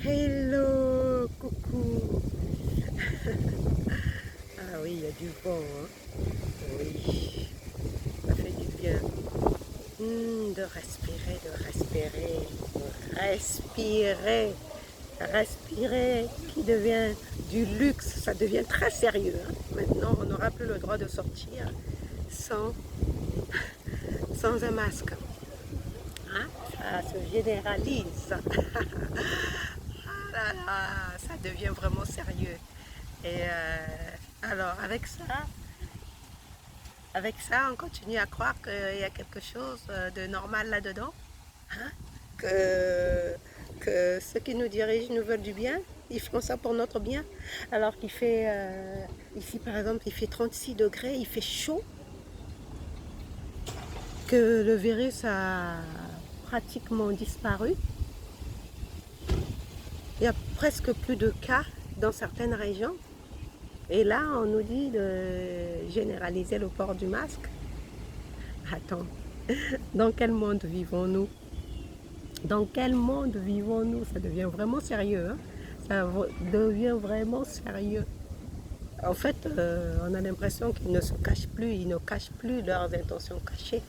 Hello, coucou. Ah oui, il y a du vent, hein. Oui, ça fait du bien. De respirer, de respirer, de respirer, respirer, qui devient du luxe, ça devient très sérieux, hein. Maintenant, on n'aura plus le droit de sortir sans, sans un masque, hein. Ça se généralise. Ah là là, ça devient vraiment sérieux. Et alors, avec ça, on continue à croire qu'il y a quelque chose de normal là-dedans, hein? que, que ceux qui nous dirigent nous veulent du bien, ils font ça pour notre bien. Alors qu'il fait, ici par exemple, il fait 36 degrés, il fait chaud, que le virus a pratiquement disparu. Il y a presque plus de cas dans certaines régions. Et là, on nous dit de généraliser le port du masque. Attends, dans quel monde vivons-nous? Dans quel monde vivons-nous? Ça devient vraiment sérieux, hein? Ça devient vraiment sérieux. En fait, on a l'impression qu'ils ne se cachent plus, ils ne cachent plus leurs intentions cachées.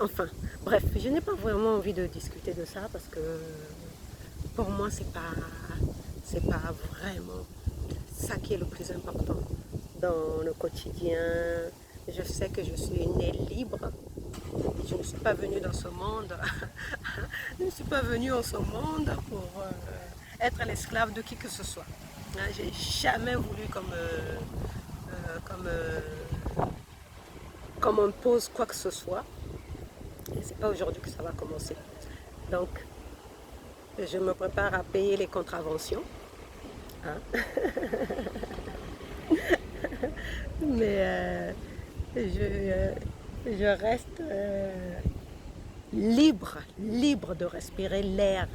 Enfin, bref, je n'ai pas vraiment envie de discuter de ça parce que pour moi, c'est pas vraiment ça qui est le plus important dans le quotidien. Je sais que je suis née libre. Je ne suis pas venue dans ce monde. Je ne suis pas venue en ce monde pour être l'esclave de qui que ce soit. J'ai jamais voulu comme, comme on pose quoi que ce soit. Et c'est pas aujourd'hui que ça va commencer. Donc, je me prépare à payer les contraventions, hein. Mais je reste libre de respirer l'air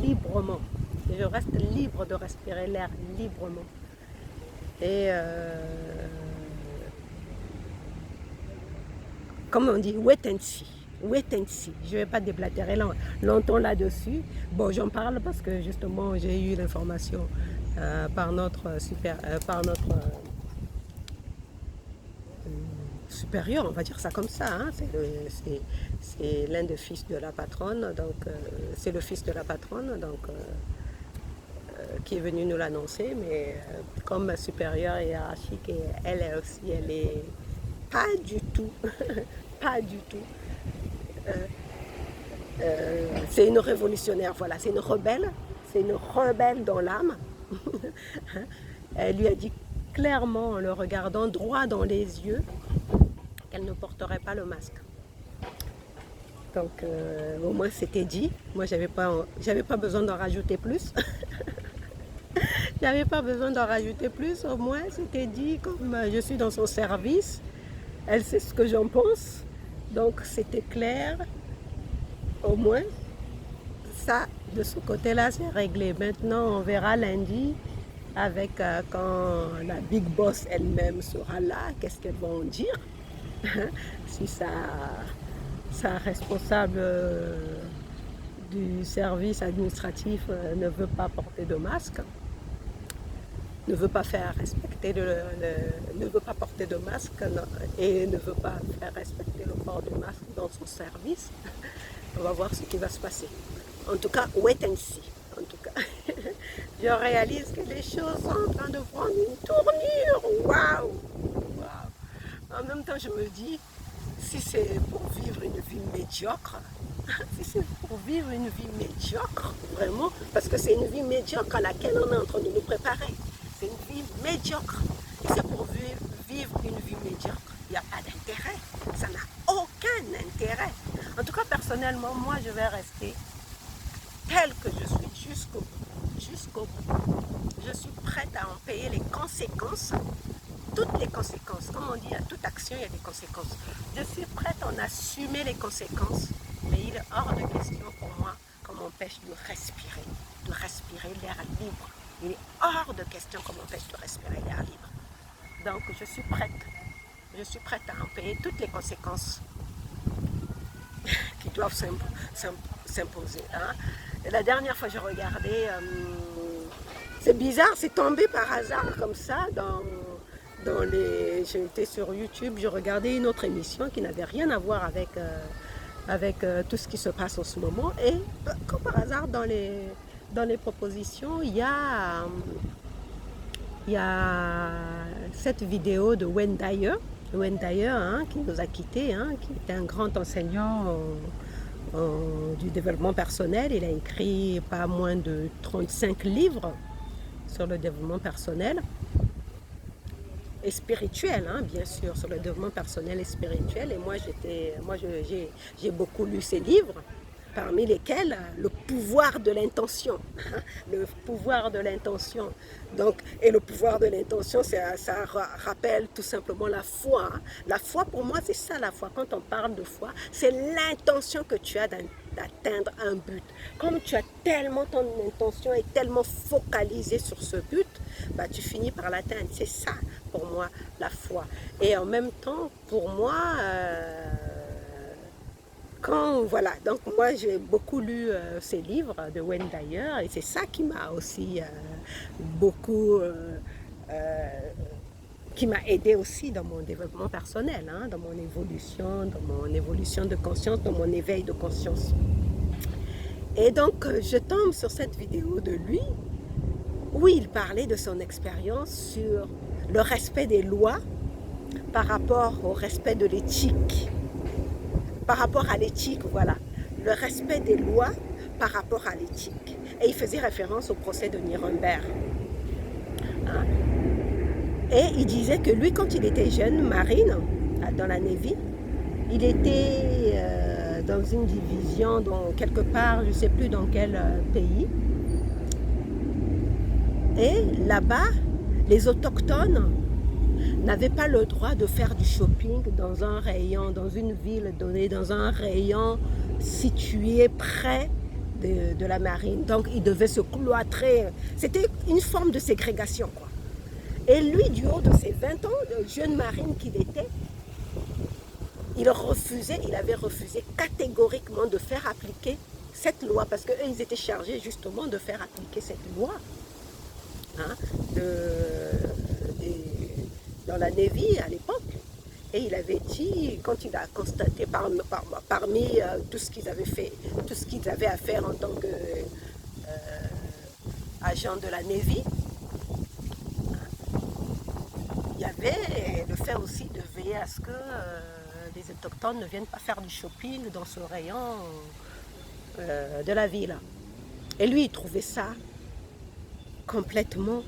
librement. Je reste libre de respirer l'air librement. Et comme on dit, wait and see. Wait and see. Je ne vais pas déblatérer longtemps là-dessus. Bon, j'en parle parce que justement, j'ai eu l'information par notre supérieur, on va dire ça comme ça, hein. C'est l'un des fils de la patronne, donc c'est le fils de la patronne, donc qui est venu nous l'annoncer, mais comme supérieure hiérarchique, et elle aussi, elle est pas du tout, pas du tout. C'est une révolutionnaire, voilà, c'est une rebelle dans l'âme. Elle lui a dit clairement, en le regardant droit dans les yeux, qu'elle ne porterait pas le masque. Donc au moins c'était dit. Moi j'avais pas besoin d'en rajouter plus. J'avais pas besoin d'en rajouter plus. Au moins c'était dit, comme je suis dans son service, elle sait ce que j'en pense. Donc c'était clair. Au moins ça, de ce côté-là, c'est réglé. Maintenant on verra lundi avec quand la big boss elle-même sera là, qu'est-ce qu'elles vont dire. Si sa responsable du service administratif ne veut pas porter de masque, ne veut pas faire respecter ne veut pas porter de masque et ne veut pas faire respecter le port du masque dans son service, on va voir ce qui va se passer. En tout cas, wait and see. En tout cas, je réalise que les choses sont en train de prendre une tournure. Waouh! En même temps, je me dis, si c'est pour vivre une vie médiocre, si c'est pour vivre une vie médiocre, vraiment, parce que c'est une vie médiocre à laquelle on est en train de nous préparer. C'est une vie médiocre. Si c'est pour vivre une vie médiocre, il n'y a pas d'intérêt. Ça n'a aucun intérêt. En tout cas, personnellement, moi, je vais rester tel que je suis jusqu'au bout. Jusqu'au bout. Je suis prête à en payer les conséquences. Toutes les conséquences, comme on dit, à toute action, il y a des conséquences. Je suis prête à en assumer les conséquences, mais il est hors de question pour moi qu'on m'empêche de respirer l'air libre. Il est hors de question qu'on m'empêche de respirer l'air libre. Donc, je suis prête à en payer toutes les conséquences qui doivent s'imposer, hein. La dernière fois, j'ai regardé, c'est bizarre, c'est tombé par hasard comme ça dans les. J'étais sur YouTube, je regardais une autre émission qui n'avait rien à voir avec tout ce qui se passe en ce moment. Et comme par hasard, dans les propositions, il y a cette vidéo de Wayne Dyer, hein, qui nous a quittés, hein, qui était un grand enseignant du développement personnel. Il a écrit pas moins de 35 livres sur le développement personnel et spirituel, hein, bien sûr, sur le développement personnel et spirituel. Et moi, j'ai beaucoup lu ses livres, parmi lesquels le pouvoir de l'intention. Le pouvoir de l'intention. Donc, et le pouvoir de l'intention, ça rappelle tout simplement la foi. Hein. La foi, pour moi, c'est ça la foi. Quand on parle de foi, c'est l'intention que tu as d'atteindre un but. Comme tu as tellement, ton intention est tellement focalisée sur ce but, bah, tu finis par l'atteindre. C'est ça, pour moi, la foi. Et en même temps, pour moi, voilà, donc moi j'ai beaucoup lu ces livres de Wayne Dyer et c'est ça qui m'a aussi beaucoup, qui m'a aidé aussi dans mon développement personnel, hein, dans mon évolution de conscience, dans mon éveil de conscience. Et donc je tombe sur cette vidéo de lui où il parlait de son expérience sur le respect des lois par rapport au respect de l'éthique. Par rapport à l'éthique, voilà, le respect des lois par rapport à l'éthique. Et il faisait référence au procès de Nuremberg. Hein? Et il disait que lui, quand il était jeune, marine, dans la Navy, il était dans une division, quelque part, je ne sais plus dans quel pays. Et là-bas, les autochtones n'avaient pas le droit de faire du shopping dans un rayon, dans une ville donnée, dans un rayon situé près de la marine. Donc, ils devaient se cloîtrer. C'était une forme de ségrégation, quoi. Et lui, du haut de ses 20 ans, le jeune marine qu'il était, il avait refusé catégoriquement de faire appliquer cette loi, parce qu'eux, ils étaient chargés justement de faire appliquer cette loi. Hein, dans la Navy à l'époque. Et il avait dit, quand il a constaté parmi tout ce qu'ils avaient fait, tout ce qu'ils avaient à faire en tant qu'agent de la Navy, il y avait le fait aussi de veiller à ce que les autochtones ne viennent pas faire du shopping dans ce rayon de la ville. Et lui, il trouvait ça complètement,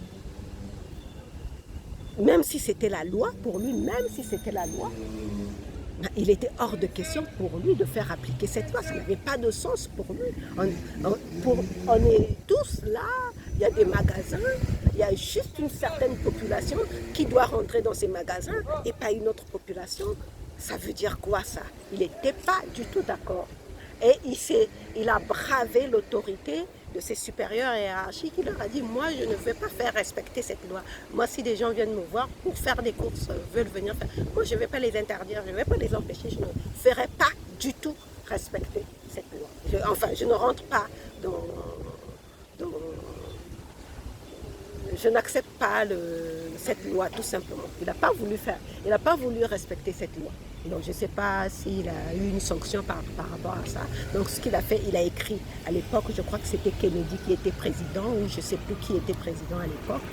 même si c'était la loi, pour lui, même si c'était la loi, il était hors de question pour lui de faire appliquer cette loi. Ça n'avait pas de sens pour lui. On est tous là, il y a des magasins, il y a juste une certaine population qui doit rentrer dans ces magasins et pas une autre population. Ça veut dire quoi ça? Il n'était pas du tout d'accord. Et il a bravé l'autorité de ses supérieurs hiérarchiques. Il leur a dit, moi je ne vais pas faire respecter cette loi. Moi si des gens viennent me voir pour faire des courses, veulent venir faire, moi je ne vais pas les interdire, je ne vais pas les empêcher, je ne ferai pas du tout respecter cette loi. Je ne rentre pas dans je n'accepte pas cette loi tout simplement. Il n'a pas voulu respecter cette loi. Donc je ne sais pas s'il a eu une sanction par rapport à ça. Donc ce qu'il a fait, il a écrit à l'époque, je crois que c'était Kennedy qui était président, ou je ne sais plus qui était président à l'époque.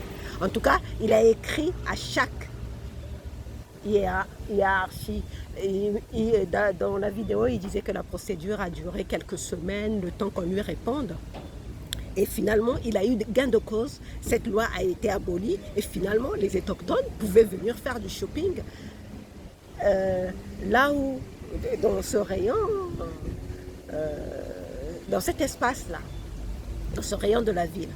En tout cas, il a écrit à chaque hiérarchie. Dans la vidéo, il disait que la procédure a duré quelques semaines, le temps qu'on lui réponde. Et finalement, il a eu gain de cause. Cette loi a été abolie et finalement, les autochtones pouvaient venir faire du shopping là où, dans ce rayon, dans cet espace-là, dans ce rayon de la ville.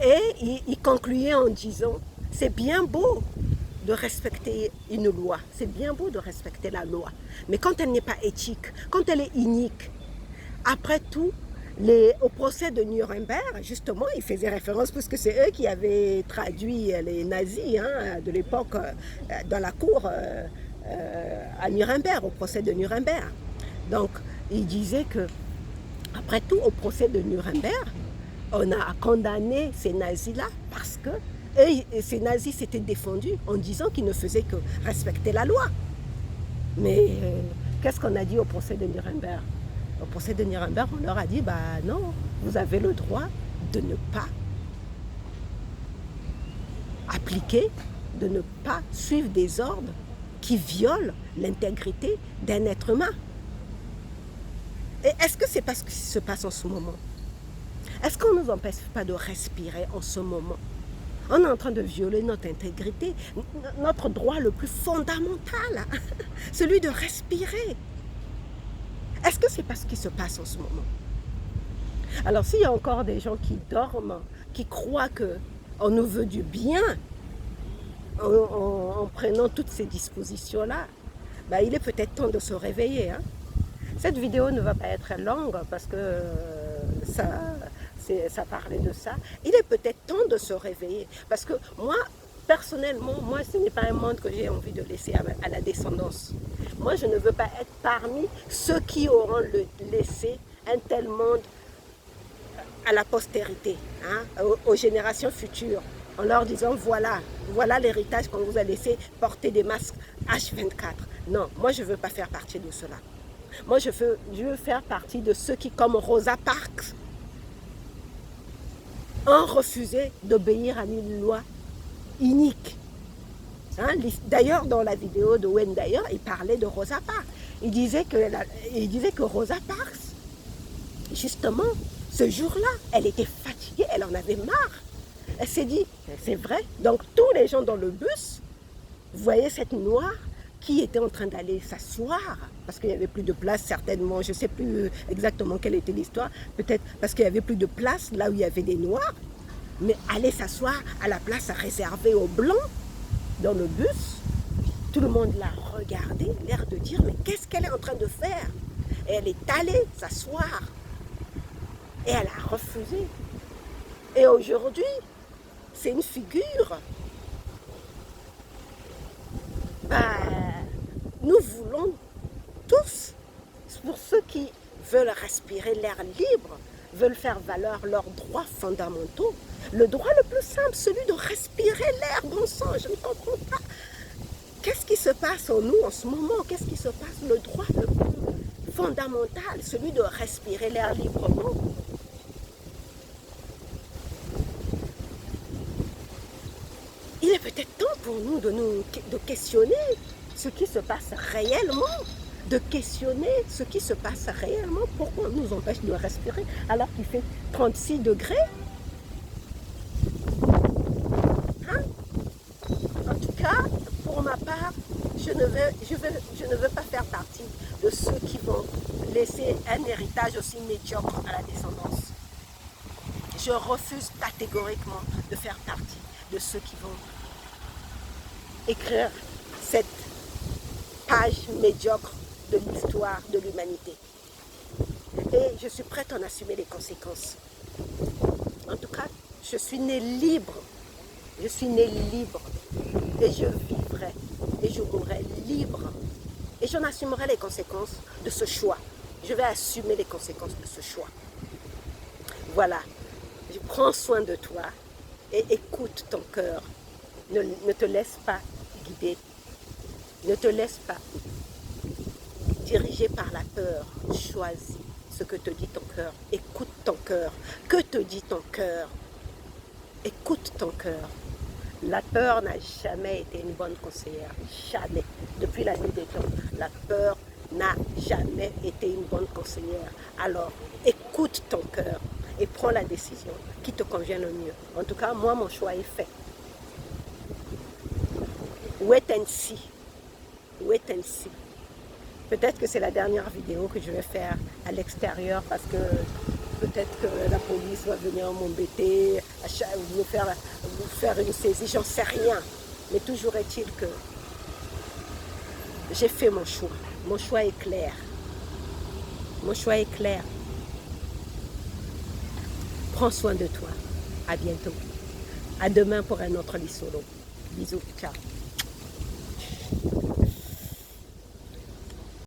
Et il concluait en disant, c'est bien beau de respecter une loi, c'est bien beau de respecter la loi, mais quand elle n'est pas éthique, quand elle est inique, après tout, au procès de Nuremberg, justement, il faisait référence, parce que c'est eux qui avaient traduit les nazis de l'époque dans la cour à Nuremberg, au procès de Nuremberg. Donc, il disait que Après tout, au procès de Nuremberg, on a condamné ces nazis-là parce que ces nazis s'étaient défendus en disant qu'ils ne faisaient que respecter la loi. Mais qu'est-ce qu'on a dit au procès de Nuremberg? Au procès de Nuremberg, on leur a dit, bah non, vous avez le droit de ne pas appliquer, de ne pas suivre des ordres qui violent l'intégrité d'un être humain. Et est-ce que c'est pas ce qui se passe en ce moment? Est-ce qu'on ne nous empêche pas de respirer en ce moment? On est en train de violer notre intégrité, notre droit le plus fondamental, celui de respirer. Est-ce que c'est pas ce qui se passe en ce moment? Alors s'il y a encore des gens qui dorment, qui croient qu'on nous veut du bien en prenant toutes ces dispositions-là, ben, il est peut-être temps de se réveiller. Hein? Cette vidéo ne va pas être longue parce que ça parlait de ça. Il est peut-être temps de se réveiller parce que moi, personnellement, moi, ce n'est pas un monde que j'ai envie de laisser à la descendance. Moi, je ne veux pas être parmi ceux qui auront laissé un tel monde à la postérité, hein, aux générations futures, en leur disant voilà l'héritage qu'on vous a laissé, porter des masques H24. Non, moi je ne veux pas faire partie de cela. Moi je veux faire partie de ceux qui, comme Rosa Parks, ont refusé d'obéir à une loi inique. Hein, d'ailleurs, dans la vidéo de Wayne Dyer, il parlait de Rosa Parks. Il disait que Rosa Parks, justement, ce jour-là, elle était fatiguée, elle en avait marre. Elle s'est dit, c'est vrai, donc tous les gens dans le bus voyaient cette noire qui était en train d'aller s'asseoir, parce qu'il n'y avait plus de place certainement, je ne sais plus exactement quelle était l'histoire, peut-être parce qu'il n'y avait plus de place là où il y avait des noirs, mais aller s'asseoir à la place réservée aux blancs dans le bus. Tout le monde l'a regardée, l'air de dire, mais qu'est-ce qu'elle est en train de faire? Et elle est allée s'asseoir. Et elle a refusé. Et aujourd'hui, c'est une figure. Nous voulons tous, pour ceux qui veulent respirer l'air libre, veulent faire valoir leurs droits fondamentaux, le droit le plus simple, celui de respirer l'air, bon sang, je ne comprends pas. Qu'est-ce qui se passe en nous en ce moment? Qu'est-ce qui se passe? Le droit le plus fondamental, celui de respirer l'air librement. Il est peut-être temps pour nous de questionner ce qui se passe réellement, de questionner ce qui se passe réellement. Pourquoi on nous empêche de respirer alors qu'il fait 36 degrés? Hein? En tout cas, pour ma part, je ne veux pas faire partie de ceux qui vont laisser un héritage aussi médiocre à la descendance. Je refuse catégoriquement de faire partie de ceux qui vont écrire cette page médiocre de l'histoire de l'humanité. Et je suis prête à en assumer les conséquences. En tout cas, je suis née libre. Je suis née libre. Et je vivrai. Et je mourrai libre. Et j'en assumerai les conséquences de ce choix. Je vais assumer les conséquences de ce choix. Voilà. Je prends soin de toi et écoute ton cœur. Ne te laisse pas guider. Ne te laisse pas diriger par la peur. Choisis ce que te dit ton cœur. Écoute ton cœur. Que te dit ton cœur? Écoute ton cœur. La peur n'a jamais été une bonne conseillère. Jamais. Depuis la nuit des temps, la peur n'a jamais été une bonne conseillère. Alors, écoute ton cœur et prends la décision qui te convient le mieux. En tout cas, moi, mon choix est fait. Wait and see. Wait and see. Peut-être que c'est la dernière vidéo que je vais faire à l'extérieur parce que peut-être que la police va venir m'embêter, vous faire une saisie, j'en sais rien. Mais toujours est-il que j'ai fait mon choix. Mon choix est clair. Mon choix est clair. Prends soin de toi. À bientôt. À demain pour un autre lit solo. Bisous. Ciao.